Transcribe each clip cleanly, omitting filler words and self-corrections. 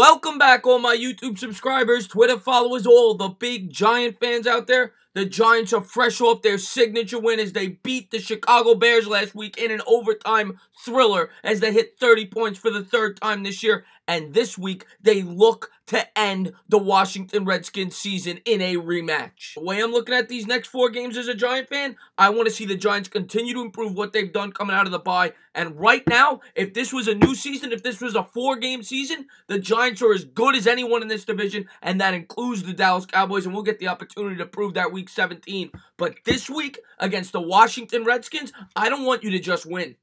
Welcome back, all my YouTube subscribers, Twitter followers, all the big Giant fans out there. The Giants are fresh off their signature win as they beat the Chicago Bears last week in an overtime thriller as they hit 30 points for the third time this year. And this week, they look to end the Washington Redskins season in a rematch. The way I'm looking at these next 4 games as a Giant fan, I want to see the Giants continue to improve what they've done coming out of the bye. And right now, if this was a new season, if this was a 4-game season, the Giants are as good as anyone in this division, and that includes the Dallas Cowboys, and we'll get the opportunity to prove that week 17. But this week, against the Washington Redskins, I don't want you to just win.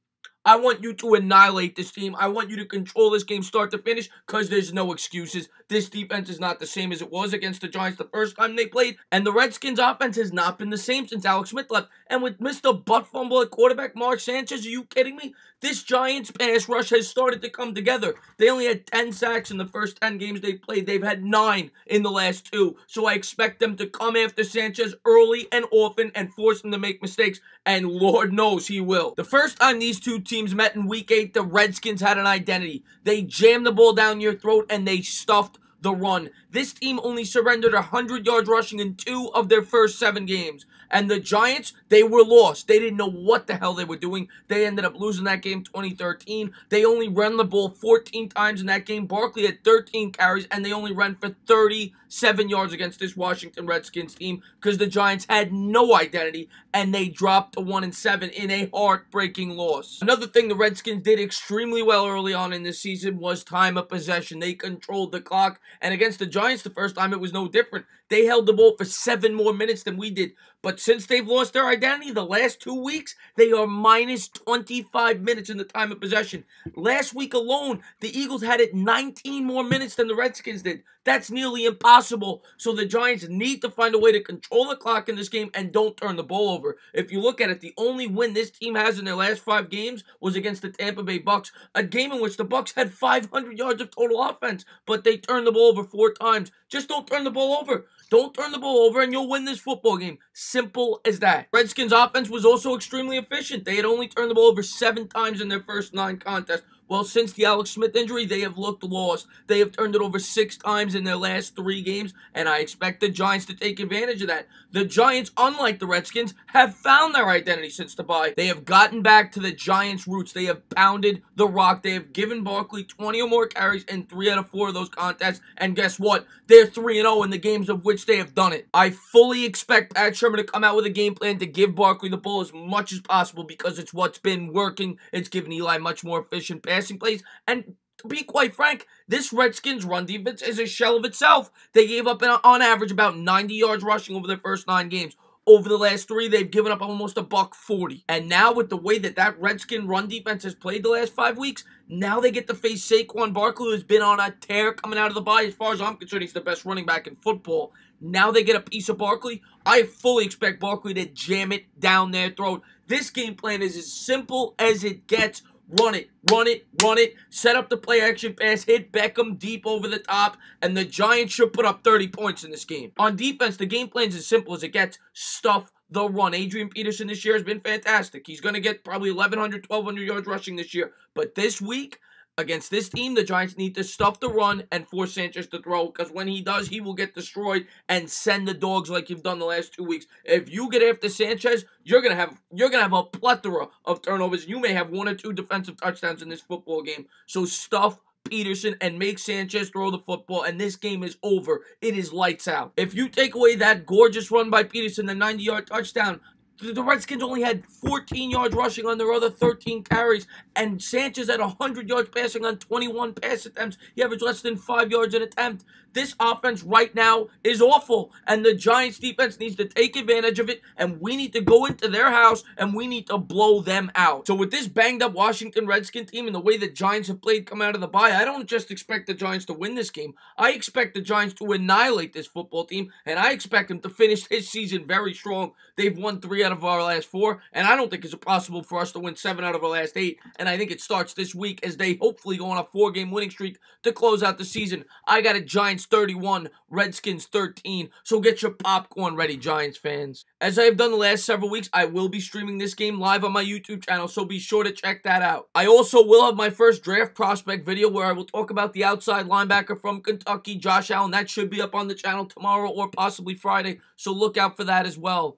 I want you to annihilate this team. I want you to control this game start to finish because there's no excuses. This defense is not the same as it was against the Giants the first time they played. And the Redskins offense has not been the same since Alex Smith left. And with Mr. Butt Fumble at quarterback, Mark Sanchez, are you kidding me? This Giants pass rush has started to come together. They only had 10 sacks in the first 10 games they played. They've had 9 in the last 2. So I expect them to come after Sanchez early and often and force him to make mistakes. And Lord knows he will. The first time these two teams met in Week 8, the Redskins had an identity. They jammed the ball down your throat and they stuffed the run. This team only surrendered 100 yards rushing in 2 of their first 7 games. And the Giants, they were lost. They didn't know what the hell they were doing. They ended up losing that game 2013. They only ran the ball 14 times in that game. Barkley had 13 carries, and they only ran for 37 yards against this Washington Redskins team because the Giants had no identity, and they dropped to 1-7 in a heartbreaking loss. Another thing the Redskins did extremely well early on in this season was time of possession. They controlled the clock, and against the Giants the first time, it was no different. They held the ball for 7 more minutes than we did. But since they've lost their identity the last 2 weeks, they are minus 25 minutes in the time of possession. Last week alone, the Eagles had it 19 more minutes than the Redskins did. That's nearly impossible. So the Giants need to find a way to control the clock in this game and don't turn the ball over. If you look at it, the only win this team has in their last 5 games was against the Tampa Bay Bucks, a game in which the Bucks had 500 yards of total offense, but they turned the ball over 4 times. Just don't turn the ball over. Don't turn the ball over and you'll win this football game. Simple as that. Redskins offense was also extremely efficient. They had only turned the ball over 7 times in their first 9 contests. Well, since the Alex Smith injury, they have looked lost. They have turned it over 6 times in their last 3 games, and I expect the Giants to take advantage of that. The Giants, unlike the Redskins, have found their identity since the bye. They have gotten back to the Giants' roots. They have pounded the rock. They have given Barkley 20 or more carries in 3 out of 4 of those contests, and guess what? They're 3-0 in the games of which they have done it. I fully expect Pat Sherman to come out with a game plan to give Barkley the ball as much as possible because it's what's been working. It's given Eli much more efficient passing plays, and to be quite frank, this Redskins run defense is a shell of itself. They gave up on average about 90 yards rushing over their first 9 games. Over the last 3, they've given up almost $140. And now with the way that Redskin run defense has played the last 5 weeks, now they get to face Saquon Barkley, who's been on a tear coming out of the bye. As far as I'm concerned, he's the best running back in football. Now they get a piece of Barkley. I fully expect Barkley to jam it down their throat. This game plan is as simple as it gets. Run it, run it, run it, set up the play-action pass, hit Beckham deep over the top, and the Giants should put up 30 points in this game. On defense, the game plan is as simple as it gets. Stuff the run. Adrian Peterson this year has been fantastic. He's going to get probably 1,100, 1,200 yards rushing this year. But this week, against this team, the Giants need to stuff the run and force Sanchez to throw, because when he does, he will get destroyed and send the dogs like you've done the last 2 weeks. If you get after Sanchez, you're gonna have a plethora of turnovers. You may have 1 or 2 defensive touchdowns in this football game. So stuff Peterson and make Sanchez throw the football, and this game is over. It is lights out. If you take away that gorgeous run by Peterson, the 90-yard touchdown, the Redskins only had 14 yards rushing on their other 13 carries, and Sanchez had 100 yards passing on 21 pass attempts. He averaged less than 5 yards an attempt. This offense right now is awful, and the Giants defense needs to take advantage of it, and we need to go into their house, and we need to blow them out. So with this banged-up Washington Redskin team and the way the Giants have played come out of the bye, I don't just expect the Giants to win this game. I expect the Giants to annihilate this football team, and I expect them to finish this season very strong. They've won 3 out of our last 4, and I don't think it's possible for us to win 7 out of our last 8, and I think it starts this week as they hopefully go on a 4-game winning streak to close out the season. I got a Giants Giants 31, Redskins 13. So get your popcorn ready, Giants fans. As I have done the last several weeks, I will be streaming this game live on my YouTube channel, so be sure to check that out. I also will have my first draft prospect video where I will talk about the outside linebacker from Kentucky, Josh Allen. That should be up on the channel tomorrow or possibly Friday, so look out for that as well.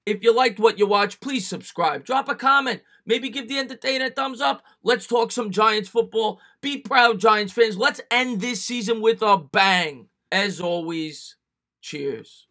If you liked what you watched, please subscribe. Drop a comment. Maybe give the entertainer a thumbs up. Let's talk some Giants football. Be proud, Giants fans. Let's end this season with a bang. As always, cheers.